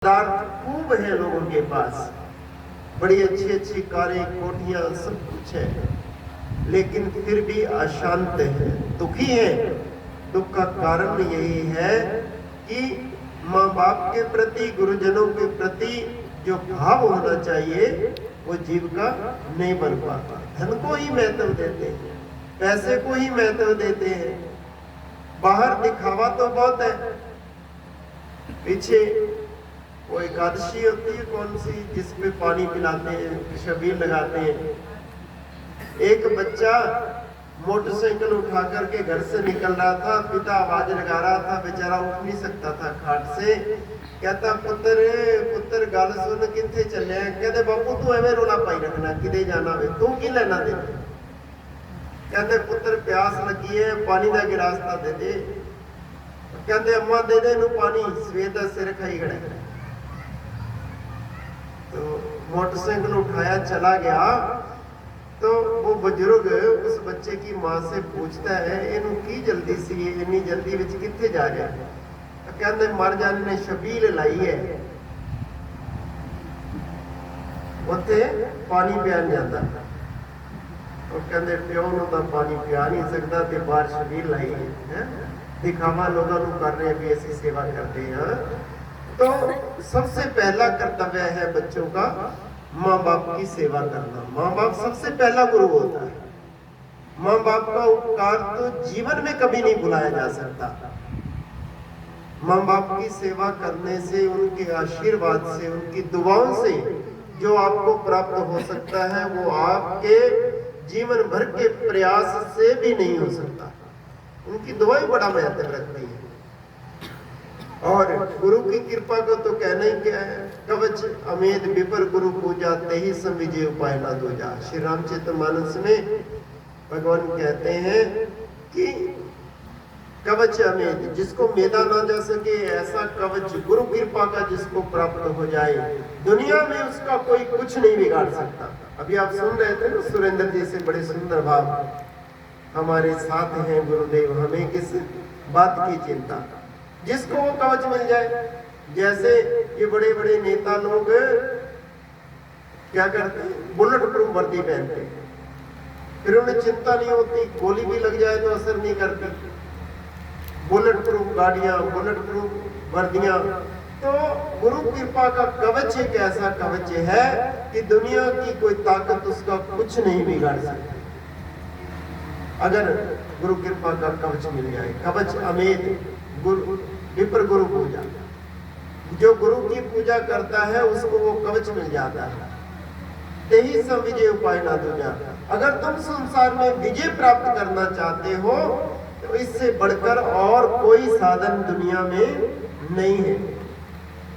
पदार्थ खूब है लोगों के पास, बड़ी अच्छी अच्छी कारें, कोठियां, सब कुछ है, लेकिन फिर भी अशांत है, दुखी है। दुख का कारण यही है कि माँ बाप के प्रति, गुरुजनों के प्रति जो भाव होना चाहिए वो जीव का नहीं बन पाता। धन को ही महत्व देते हैं, पैसे को ही महत्व देते हैं, बाहर दिखावा तो बहुत है। पीछे वो एकादशी होती है कौन सी, जिसमें पानी पिलाते हैं, शबीर लगाते हैं। एक बच्चा मोटरसाइकिल उठा करके घर से निकल रहा था, पिता आवाज लगा रहा था, बेचारा उठ नहीं सकता था खाट से। कहता पुत्र पुत्र गल सुन, किथे चले? कहते बापू तू एवं रोला पाई रखना, किदे जाना वे, तू की लेना दे? कहते पुत्र प्यास लगी है, पानी का गिलास दे दे। कहते अम्मा दे दे पानी, सवेर का सिर खाई खड़ा। तो मोटरसाइकिल उठाया चला गया, तो वो बुजुर्ग उस बच्चे की मां से पूछता है, इनू की जल्दी सी, इन्नी जल्दी विच किथे जा रहा है? कहते मर जाने ने शबील लाई है, उत्थे पानी पियान जाता। और कहते प्यो नूं तां पानी पिया नहीं सकता ते बाहर शबील लाई है, दिखावा लोगों को कर रहे भी ऐसी सेवा करते हैं। तो सबसे पहला कर्तव्य है बच्चों का माँ बाप की सेवा करना। माँ बाप सबसे पहला गुरु होता है। माँ बाप का उपकार तो जीवन में कभी नहीं भुलाया जा सकता। माँ बाप की सेवा करने से, उनके आशीर्वाद से, उनकी दुआओं से जो आपको प्राप्त हो सकता है वो आपके जीवन भर के प्रयास से भी नहीं हो सकता। उनकी दुआएं बड़ा महत्व रखती है। और गुरु की कृपा को तो कहना ही क्या है। कवच अमेद विपर गुरु पूजा, तेहि सम विजय उपाय ना दूजा। श्री रामचरितमानस में भगवान कहते हैं कि कवच अमेद, जिसको मेदा ना जा सके ऐसा कवच गुरु कृपा का जिसको प्राप्त हो जाए, दुनिया में उसका कोई कुछ नहीं बिगाड़ सकता। अभी आप सुन रहे थे ना सुरेंद्र जी से, बड़े सुंदर भाव, हमारे साथ हैं गुरुदेव, हमें किस बात की चिंता, जिसको वो कवच मिल जाए। जैसे ये बड़े बड़े नेता लोग क्या करते हैं, बुलेट प्रूफ वर्दी पहनते हैं, फिर उन्हें चिंता नहीं होती, गोली भी लग जाए तो असर नहीं करती। बुलेट प्रूफ गाड़ियां, बुलेट प्रूफ वर्दियां। तो गुरु कृपा का कवच एक ऐसा कवच है कि दुनिया की कोई ताकत उसका कुछ नहीं बिगाड़ सकती, अगर गुरु कृपा का कवच मिल जाए। कवच अमेद गुरु विपर गुरु पूजा, जो गुरु की पूजा करता है उसको वो कवच मिल जाता है। तेहि सम विजय उपाय ना दूजा। अगर तुम संसार में विजय प्राप्त करना चाहते हो तो इससे बढ़कर और कोई साधन दुनिया में नहीं है।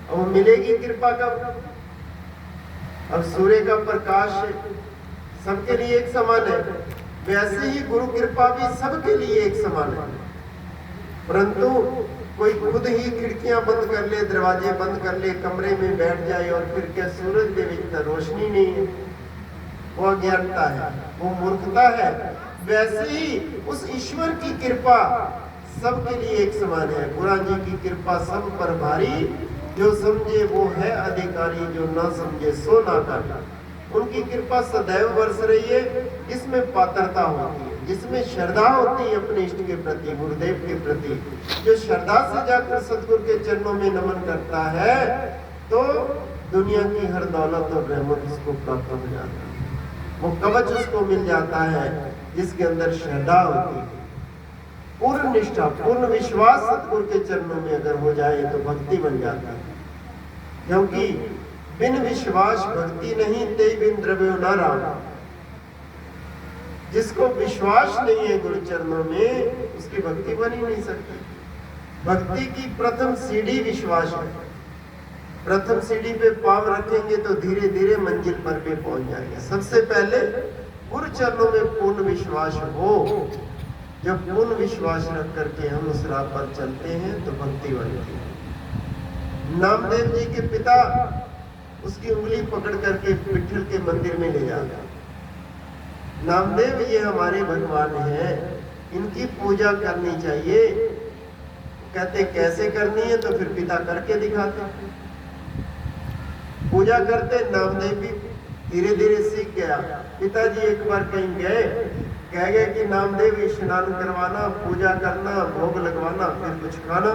और मिलेगी कृपा कब? अब सूर्य का प्रकाश सबके लिए एक समान है, वैसे ही गुरु कृपा भी सबके लिए एक समान है। परंतु कोई खुद ही खिड़कियां बंद कर ले, दरवाजे बंद कर ले, कमरे में बैठ जाए और फिर क्या सूरज के विच रोशनी नहीं है, वो अज्ञानता है, वो मूर्खता है। वैसे ही उस ईश्वर की कृपा सबके लिए एक समान है। गुरु जी की कृपा सब पर भारी, जो समझे वो है अधिकारी, जो ना समझे सो ना कर। उनकी कृपा सदैव बरस रही है, जिसमें पात्रता होती है, जिसमें श्रद्धा होती है अपने इष्ट के प्रति, गुरुदेव के प्रति। जो श्रद्धा से जाकर सतगुरु के चरणों में नमन करता है तो दुनिया की हर दौलत और रहमत उसको प्राप्त हो जाता है। वो कवच उसको मिल जाता है जिसके अंदर श्रद्धा होती है, पूर्ण निष्ठा, पूर्ण विश्वास सतगुरु के चरणों में अगर हो जाए तो भक्ति बन जाता है। क्योंकि बिन विश्वास भक्ति नहीं, ते बिन द्रव्यो न राम। जिसको विश्वास नहीं है गुरु चरणों में, उसकी भक्ति बन ही नहीं सकती। भक्ति की प्रथम सीढ़ी विश्वास है। प्रथम सीढ़ी पे पांव रखेंगे तो धीरे धीरे मंजिल पर पे पहुंच जाएंगे। सबसे पहले गुरु चरणों में पूर्ण विश्वास हो। जब पूर्ण विश्वास रख करके हम उस राह पर चलते हैं तो भक्ति बनती है। नामदेव जी के पिता उसकी उंगली पकड़ करके विठल के मंदिर में ले जाता। नामदेव ये हमारे भगवान हैं, इनकी पूजा करनी चाहिए। कहते कैसे करनी है? तो फिर पिता करके दिखाते। पूजा करते। नामदेव भी धीरे धीरे सीख गया। पिताजी एक बार कहीं गए, कह गए कि नामदेव स्नान करवाना, पूजा करना, भोग लगवाना, फिर कुछ खाना।